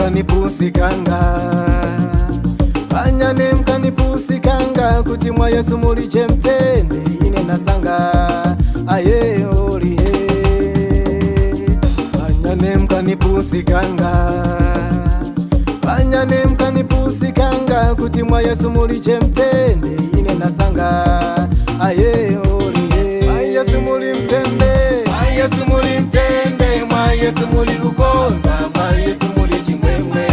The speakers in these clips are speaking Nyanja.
mkanipusikanga, banyane mkanipusikanga, kuti mwa Yesu muli chemtende ine nasanga aye olihe. Banyane mkanipusikanga, banyane mkanipusikanga, kuti mwa Yesu muli chemtende ine nasanga aye olihe. Mwa Yesu muli mtende, mwa Yesu muli mtende, mwa Yesu muli kukonda, mwa Yesu muli chimwemwe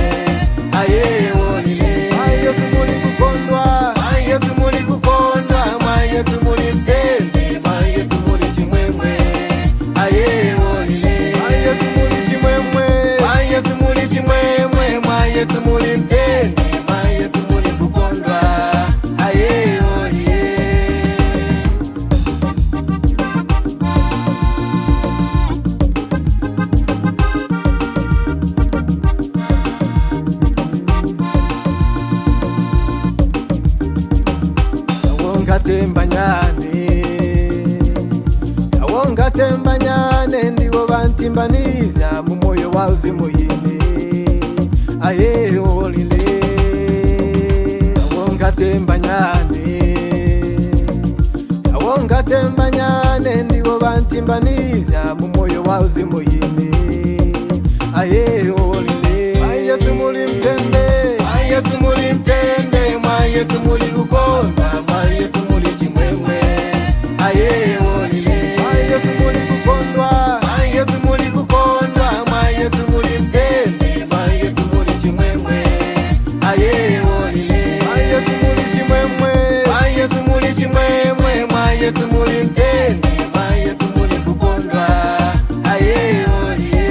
aye olihe. Mwa Yesu muli kukondwa, mwa Yesu muli kukondwa, mwa Yesu muli mtende, mwa Yesu muli chimwemwe aye olihe. Mwa Yesu muli chimwemwe, mwa Yesu muli chimwemwe, mwa Yesu muli mtende, mwa Yesu muli kukondwa aye olihe. Yawonga tembanyane, ndiwo bantimbaniza mu moyo wa uzimu yine aye olile. Yawonga tembanyane, ndiwo bantimbaniza mu moyo wa uzimu yine aye olile. Mwa Yesu muli mtende, mwa Yesu muli mtende, mwa Yesu muli kukonda, mwa Yesu muli chimwemwe aye olile. Mwa Yesu muli kukondwa, mwa Yesu muli kukondwa, mwa Yesu muli mtende, mwa Yesu muli chimwemwe aye olile. Mwa Yesu muli chimwemwe, mwa Yesu muli chimwemwe, mwa Yesu muli mtende, mwa Yesu muli kukondwa aye olile.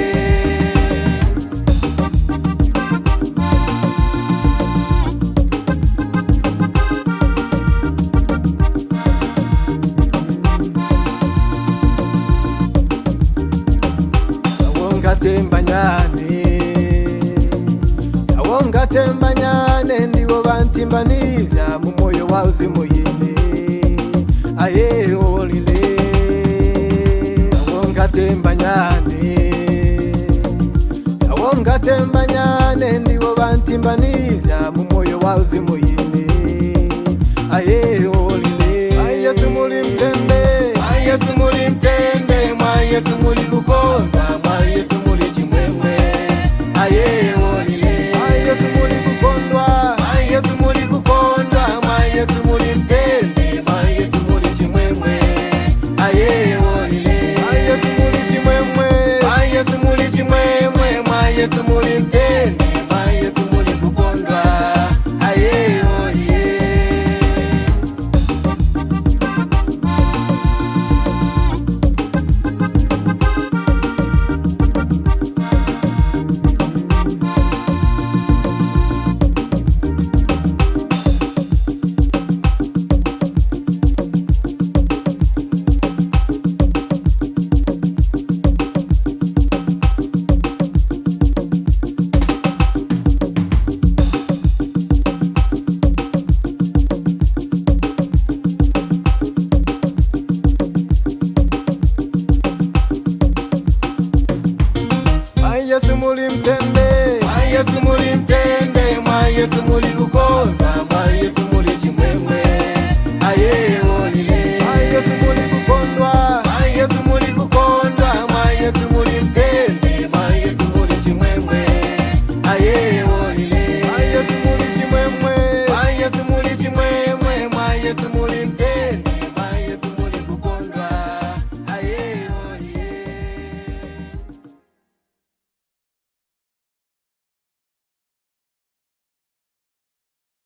Yawonga tembanyane, ndiwo bantimbaniza mu moyo wa uzimu yine aye olile. Yawonga tembanyane, ndiwo bantimbaniza mu moyo wa uzimu yine aye olile. Mwa Yesu muli mtende, mwa Yesu muli mtende, mwa Yesu muli kukonda, mwa Yesu muli chimwemwe aye olile. Mwa Yesu muli kukondwa, mwa Yesu muli kukondwa, mwa Yesu muli mtende, mwa Yesu muli chimwemwe aye olile. Mwa Yesu muli chimwemwe, mwa Yesu muli chimwemwe, mwa Yesu muli mtende,